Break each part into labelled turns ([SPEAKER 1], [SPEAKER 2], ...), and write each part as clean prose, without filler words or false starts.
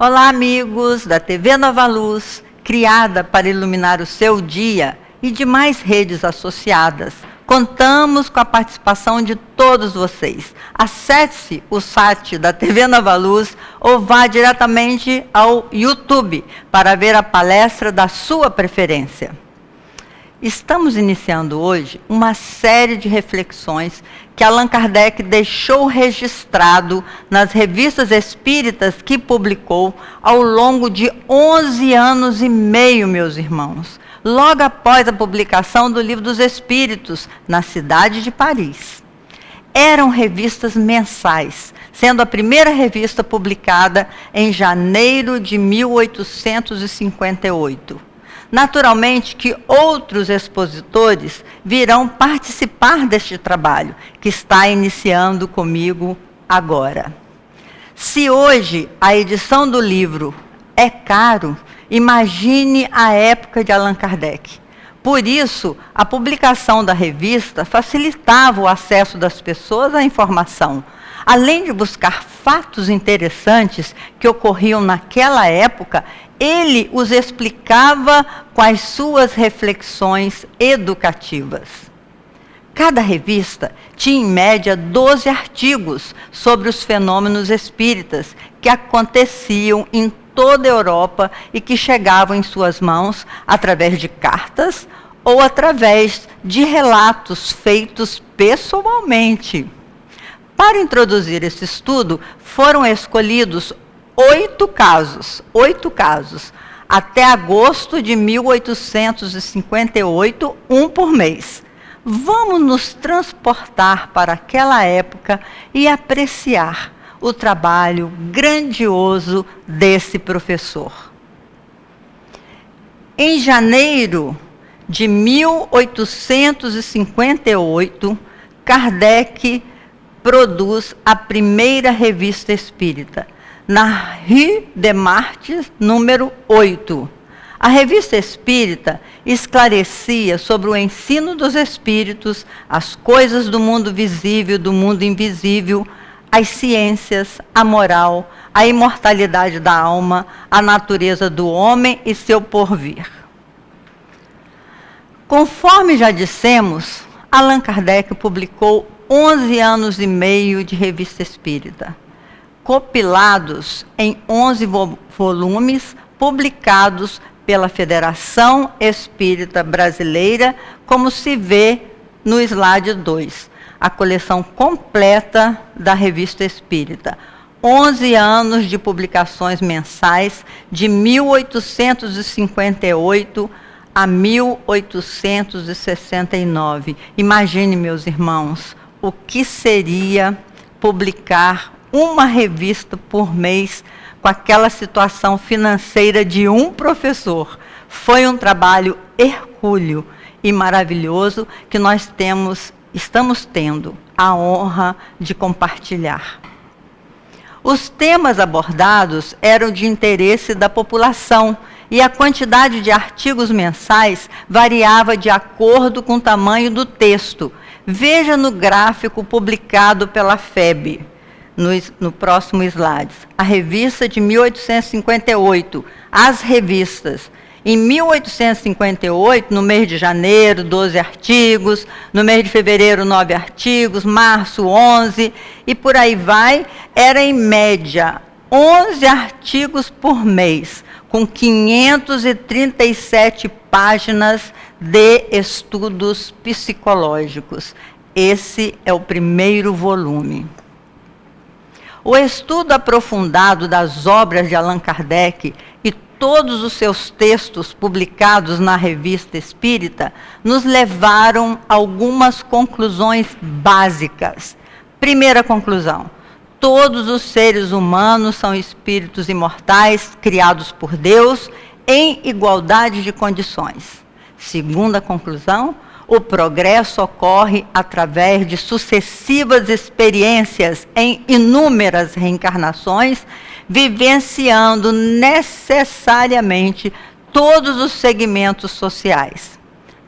[SPEAKER 1] Olá, amigos da TV Nova Luz, criada para iluminar o seu dia e demais redes associadas. Contamos com a participação de todos vocês. Acesse o site da TV Nova Luz ou vá diretamente ao YouTube para ver a palestra da sua preferência. Estamos iniciando hoje uma série de reflexões que Allan Kardec deixou registrado nas revistas espíritas que publicou ao longo de 11 anos e meio, meus irmãos, logo após a publicação do Livro dos Espíritos, na cidade de Paris. Eram revistas mensais, sendo a primeira revista publicada em janeiro de 1858. Naturalmente que outros expositores virão participar deste trabalho, que está iniciando comigo agora. Se hoje a edição do livro é caro, imagine a época de Allan Kardec. Por isso, a publicação da revista facilitava o acesso das pessoas à informação, além de buscar fatos interessantes que ocorriam naquela época. Ele os explicava com as suas reflexões educativas. Cada revista tinha, em média, 12 artigos sobre os fenômenos espíritas que aconteciam em toda a Europa e que chegavam em suas mãos através de cartas ou através de relatos feitos pessoalmente. Para introduzir esse estudo, foram escolhidos 8 casos, até agosto de 1858, um por mês. Vamos nos transportar para aquela época e apreciar o trabalho grandioso desse professor. Em janeiro de 1858, Kardec produz a primeira revista espírita, na Rue des Martyrs, número 8. A revista espírita esclarecia sobre o ensino dos espíritos, as coisas do mundo visível e do mundo invisível, as ciências, a moral, a imortalidade da alma, a natureza do homem e seu porvir. Conforme já dissemos, Allan Kardec publicou 11 anos e meio de revista espírita, compilados em 11 volumes, publicados pela Federação Espírita Brasileira, como se vê no slide 2, a coleção completa da revista espírita. 11 anos de publicações mensais, de 1858 a 1869. Imagine, meus irmãos, o que seria publicar uma revista por mês com aquela situação financeira de um professor. Foi um trabalho hercúleo e maravilhoso que nós estamos tendo a honra de compartilhar. Os temas abordados eram de interesse da população e a quantidade de artigos mensais variava de acordo com o tamanho do texto. Veja no gráfico publicado pela FEB. No próximo slide, a revista de 1858, as revistas. Em 1858, no mês de janeiro, 12 artigos, no mês de fevereiro, 9 artigos, março, 11, e por aí vai, era em média 11 artigos por mês, com 537 páginas de estudos psicológicos. Esse é o primeiro volume. O estudo aprofundado das obras de Allan Kardec e todos os seus textos publicados na Revista Espírita nos levaram a algumas conclusões básicas. Primeira conclusão: todos os seres humanos são espíritos imortais, criados por Deus, em igualdade de condições. Segunda conclusão: o progresso ocorre através de sucessivas experiências em inúmeras reencarnações, vivenciando necessariamente todos os segmentos sociais.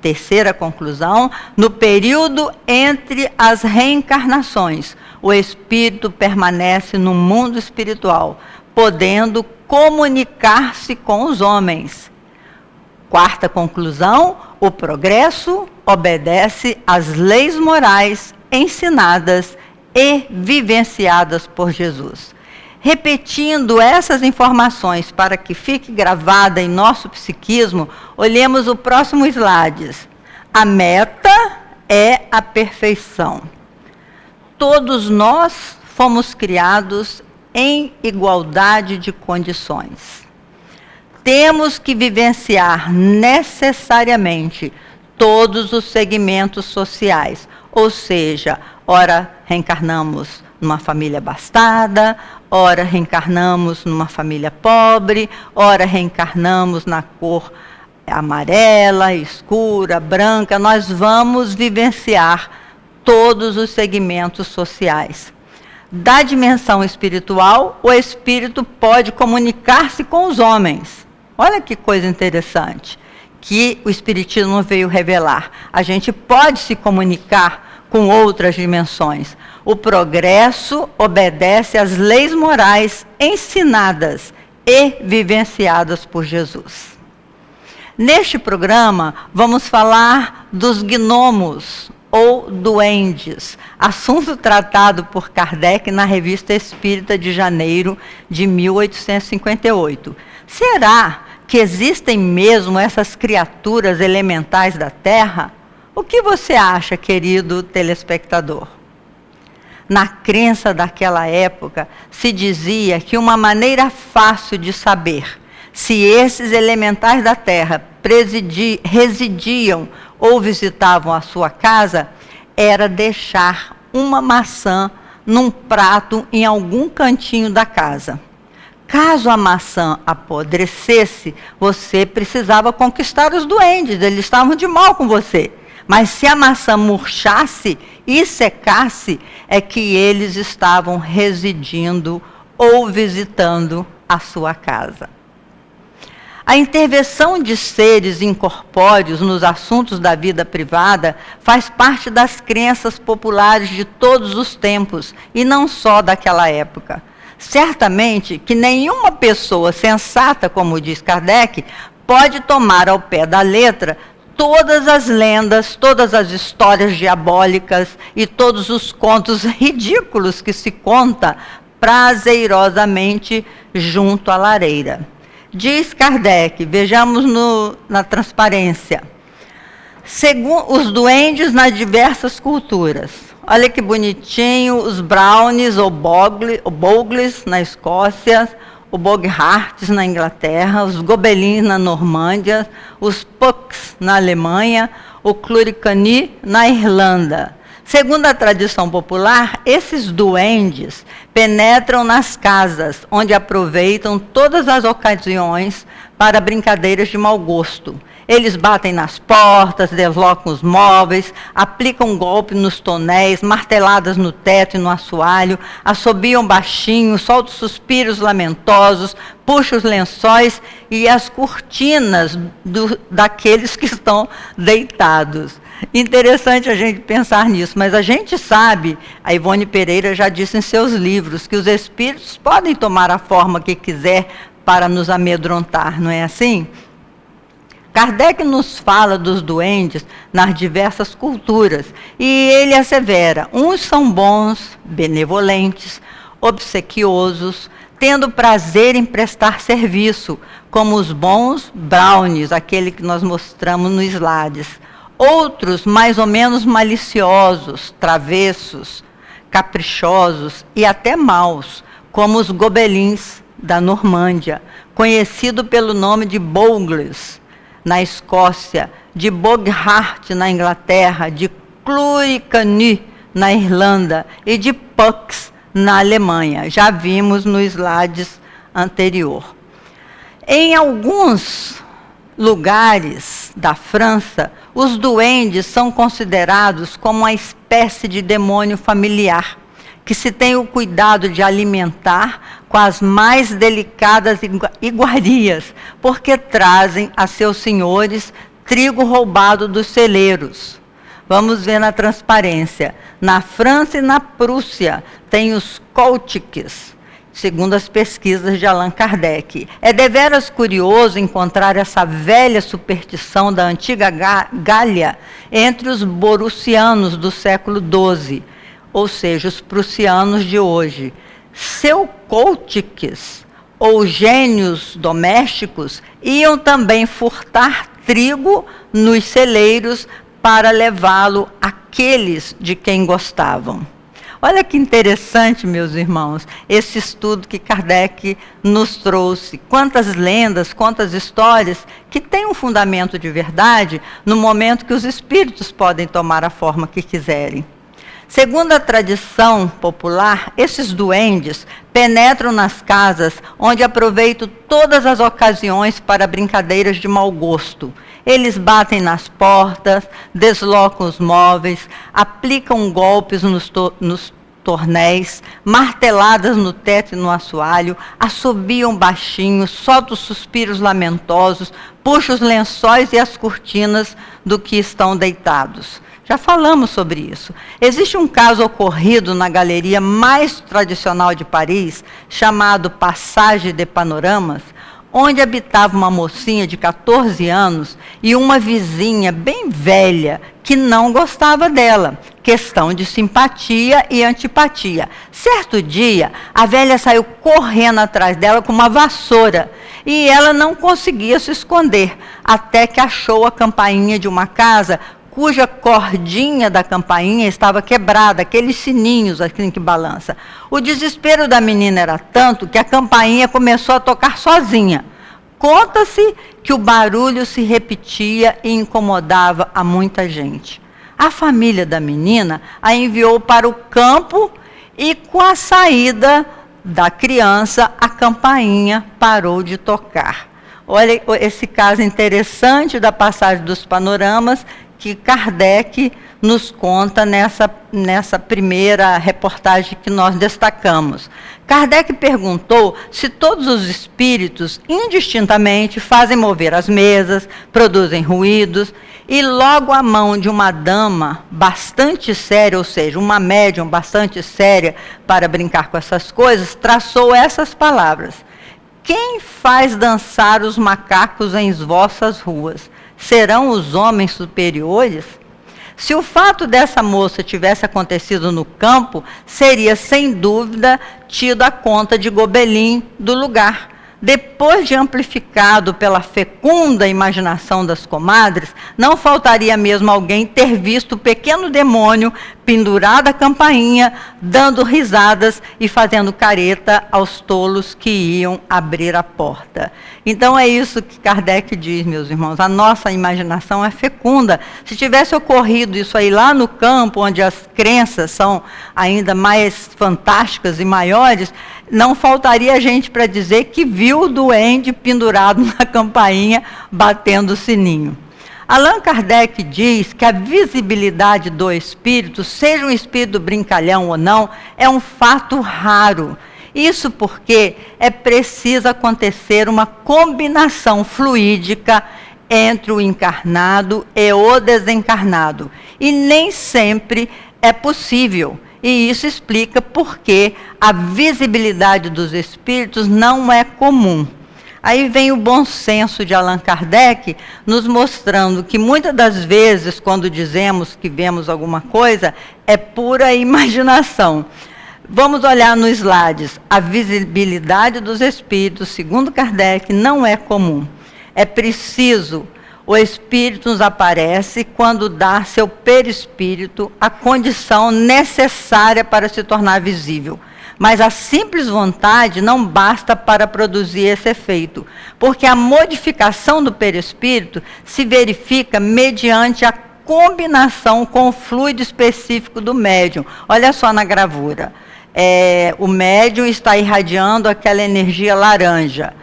[SPEAKER 1] Terceira conclusão: no período entre as reencarnações, o espírito permanece no mundo espiritual, podendo comunicar-se com os homens. Quarta conclusão, o progresso obedece às leis morais ensinadas e vivenciadas por Jesus. Repetindo essas informações para que fique gravada em nosso psiquismo, olhemos o próximo slide. A meta é a perfeição. Todos nós fomos criados em igualdade de condições. Temos que vivenciar necessariamente todos os segmentos sociais, ou seja, ora reencarnamos numa família abastada, ora reencarnamos numa família pobre, ora reencarnamos na cor amarela, escura, branca. Nós vamos vivenciar todos os segmentos sociais. Da dimensão espiritual, o espírito pode comunicar-se com os homens. Olha que coisa interessante, que o Espiritismo veio revelar. A gente pode se comunicar com outras dimensões. O progresso obedece às leis morais ensinadas e vivenciadas por Jesus. Neste programa, vamos falar dos gnomos, ou duendes, assunto tratado por Kardec na Revista Espírita de janeiro de 1858. Será que existem mesmo essas criaturas elementais da Terra? O que você acha, querido telespectador? Na crença daquela época, se dizia que uma maneira fácil de saber se esses elementais da Terra residiam ou visitavam a sua casa, era deixar uma maçã num prato em algum cantinho da casa. Caso a maçã apodrecesse, você precisava conquistar os duendes, eles estavam de mal com você. Mas se a maçã murchasse e secasse, é que eles estavam residindo ou visitando a sua casa. A intervenção de seres incorpóreos nos assuntos da vida privada faz parte das crenças populares de todos os tempos, e não só daquela época. Certamente que nenhuma pessoa sensata, como diz Kardec, pode tomar ao pé da letra todas as lendas, todas as histórias diabólicas e todos os contos ridículos que se conta prazerosamente junto à lareira. Diz Kardec, vejamos na transparência, os duendes nas diversas culturas. Olha que bonitinho, os brownies ou bogles na Escócia, o bogharts na Inglaterra, os gobelins na Normândia, os pucks na Alemanha, o cluricani na Irlanda. Segundo a tradição popular, esses duendes penetram nas casas, onde aproveitam todas as ocasiões para brincadeiras de mau gosto. Eles batem nas portas, deslocam os móveis, aplicam golpe nos tonéis, marteladas no teto e no assoalho, assobiam baixinho, soltam suspiros lamentosos, puxam os lençóis e as cortinas daqueles que estão deitados. Interessante a gente pensar nisso, mas a gente sabe, a Ivone Pereira já disse em seus livros, que os espíritos podem tomar a forma que quiser para nos amedrontar, não é assim? Kardec nos fala dos duendes nas diversas culturas, e ele assevera, uns são bons, benevolentes, obsequiosos, tendo prazer em prestar serviço, como os bons brownies, aquele que nós mostramos nos slides. Outros mais ou menos maliciosos, travessos, caprichosos e até maus, como os gobelins da Normândia, conhecido pelo nome de bogles na Escócia, de boghart na Inglaterra, de cluricani na Irlanda e de pucks na Alemanha. Já vimos no slides anterior. Em alguns lugares da França, os duendes são considerados como uma espécie de demônio familiar, que se tem o cuidado de alimentar com as mais delicadas iguarias, porque trazem a seus senhores trigo roubado dos celeiros. Vamos ver na transparência. Na França e na Prússia tem os coltiques, segundo as pesquisas de Allan Kardec. É deveras curioso encontrar essa velha superstição da antiga Gália entre os borussianos do século XII, ou seja, os prussianos de hoje. Seu Coutiques, ou gênios domésticos, iam também furtar trigo nos celeiros para levá-lo àqueles de quem gostavam. Olha que interessante, meus irmãos, esse estudo que Kardec nos trouxe. Quantas lendas, quantas histórias que têm um fundamento de verdade no momento que os espíritos podem tomar a forma que quiserem. Segundo a tradição popular, esses duendes penetram nas casas onde aproveitam todas as ocasiões para brincadeiras de mau gosto. Eles batem nas portas, deslocam os móveis, aplicam golpes nos tornéis, marteladas no teto e no assoalho, assobiam baixinho, soltam suspiros lamentosos, puxam os lençóis e as cortinas do que estão deitados. Já falamos sobre isso. Existe um caso ocorrido na galeria mais tradicional de Paris, chamado Passage des Panoramas, onde habitava uma mocinha de 14 anos e uma vizinha bem velha que não gostava dela. Questão de simpatia e antipatia. Certo dia, a velha saiu correndo atrás dela com uma vassoura e ela não conseguia se esconder, até que achou a campainha de uma casa cuja cordinha da campainha estava quebrada, aqueles sininhos assim que balança. O desespero da menina era tanto que a campainha começou a tocar sozinha. Conta-se que o barulho se repetia e incomodava a muita gente. A família da menina a enviou para o campo e, com a saída da criança, a campainha parou de tocar. Olha esse caso interessante da Passagem dos Panoramas, que Kardec nos conta nessa primeira reportagem que nós destacamos. Kardec perguntou se todos os espíritos, indistintamente, fazem mover as mesas, produzem ruídos, e logo à mão de uma dama bastante séria, ou seja, uma médium bastante séria para brincar com essas coisas, traçou essas palavras: quem faz dançar os macacos em vossas ruas? Serão os homens superiores? Se o fato dessa moça tivesse acontecido no campo, seria sem dúvida tido a conta de Gobelin do lugar. Depois de amplificado pela fecunda imaginação das comadres, não faltaria mesmo alguém ter visto o pequeno demônio pendurado à campainha, dando risadas e fazendo careta aos tolos que iam abrir a porta. Então é isso que Kardec diz, meus irmãos, a nossa imaginação é fecunda. Se tivesse ocorrido isso aí lá no campo, onde as crenças são ainda mais fantásticas e maiores, não faltaria gente para dizer que viu o duende pendurado na campainha, batendo o sininho. Allan Kardec diz que a visibilidade do espírito, seja um espírito brincalhão ou não, é um fato raro. Isso porque é preciso acontecer uma combinação fluídica entre o encarnado e o desencarnado. E nem sempre é possível. E isso explica por que a visibilidade dos espíritos não é comum. Aí vem o bom senso de Allan Kardec, nos mostrando que muitas das vezes, quando dizemos que vemos alguma coisa, é pura imaginação. Vamos olhar nos slides. A visibilidade dos espíritos, segundo Kardec, não é comum. É preciso, o espírito nos aparece quando dá seu perispírito a condição necessária para se tornar visível. Mas a simples vontade não basta para produzir esse efeito, porque a modificação do perispírito se verifica mediante a combinação com o fluido específico do médium. Olha só na gravura. O médium está irradiando aquela energia laranja.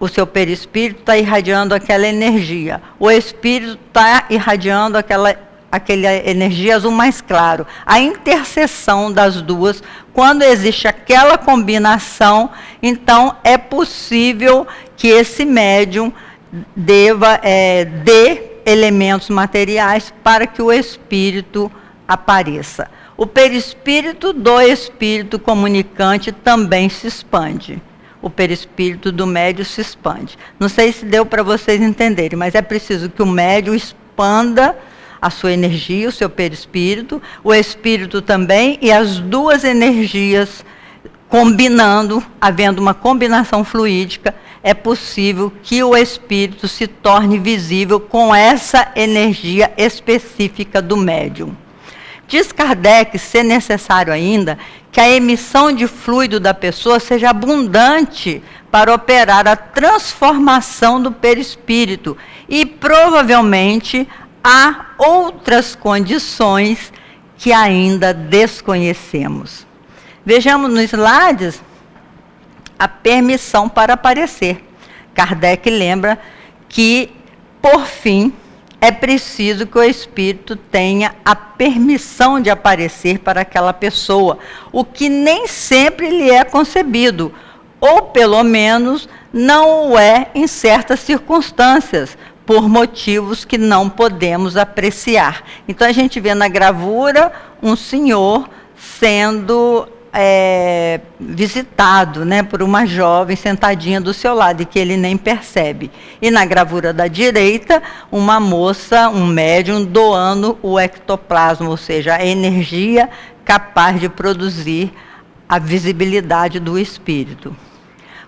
[SPEAKER 1] O seu perispírito está irradiando aquela energia. O espírito está irradiando aquela energia azul mais claro. A interseção das duas, quando existe aquela combinação, então é possível que esse médium dê elementos materiais para que o espírito apareça. o perispírito do espírito comunicante também se expande. O perispírito do médium se expande. Não sei se deu para vocês entenderem, mas é preciso que o médium expanda a sua energia, o seu perispírito, o espírito também, e as duas energias combinando, havendo uma combinação fluídica, é possível que o espírito se torne visível com essa energia específica do médium. Diz Kardec ser necessário ainda que a emissão de fluido da pessoa seja abundante para operar a transformação do perispírito, e provavelmente há outras condições que ainda desconhecemos. Vejamos nos slides a permissão para aparecer. Kardec lembra que, por fim, é preciso que o espírito tenha a permissão de aparecer para aquela pessoa, o que nem sempre lhe é concebido, ou pelo menos não o é em certas circunstâncias, por motivos que não podemos apreciar. Então a gente vê na gravura um senhor sendo visitado, né, por uma jovem sentadinha do seu lado, e que ele nem percebe. E na gravura da direita, uma moça, um médium, doando o ectoplasma, ou seja, a energia capaz de produzir a visibilidade do espírito.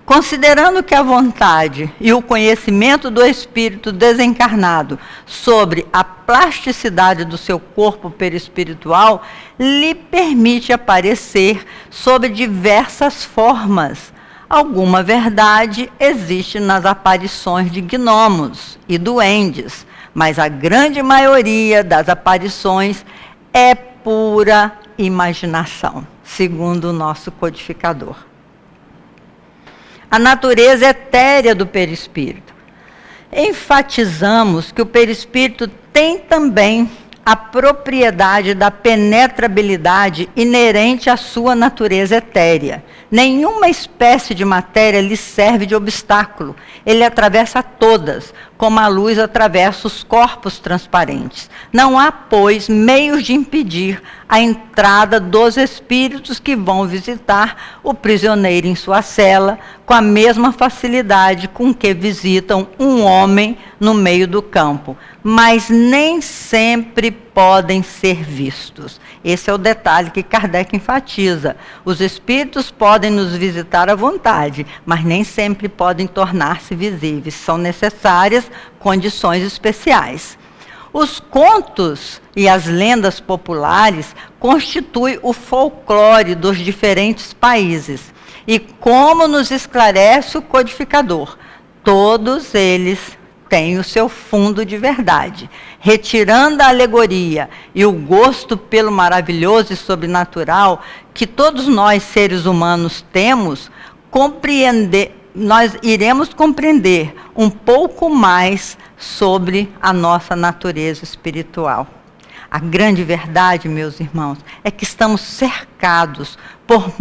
[SPEAKER 1] Considerando que a vontade e o conhecimento do espírito desencarnado sobre a plasticidade do seu corpo perispiritual lhe permite aparecer sob diversas formas. Alguma verdade existe nas aparições de gnomos e duendes, mas a grande maioria das aparições é pura imaginação, segundo o nosso codificador. A natureza etérea do perispírito. Enfatizamos que o perispírito tem também a propriedade da penetrabilidade inerente à sua natureza etérea. Nenhuma espécie de matéria lhe serve de obstáculo. Ele atravessa todas, como a luz atravessa os corpos transparentes. Não há, pois, meios de impedir a entrada dos espíritos que vão visitar o prisioneiro em sua cela, com a mesma facilidade com que visitam um homem no meio do campo. Mas nem sempre podem ser vistos. Esse é o detalhe que Kardec enfatiza. Os espíritos podem nos visitar à vontade, mas nem sempre podem tornar-se visíveis. São necessárias condições especiais. Os contos e as lendas populares constituem o folclore dos diferentes países. E como nos esclarece o codificador, todos eles têm o seu fundo de verdade. Retirando a alegoria e o gosto pelo maravilhoso e sobrenatural que todos nós, seres humanos, temos, nós iremos compreender um pouco mais sobre a nossa natureza espiritual. A grande verdade, meus irmãos, é que estamos cercados por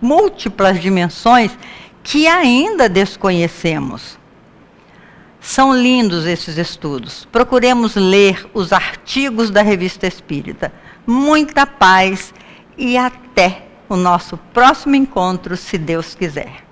[SPEAKER 1] múltiplas dimensões que ainda desconhecemos. São lindos esses estudos. Procuremos ler os artigos da Revista Espírita. Muita paz e até o nosso próximo encontro, se Deus quiser.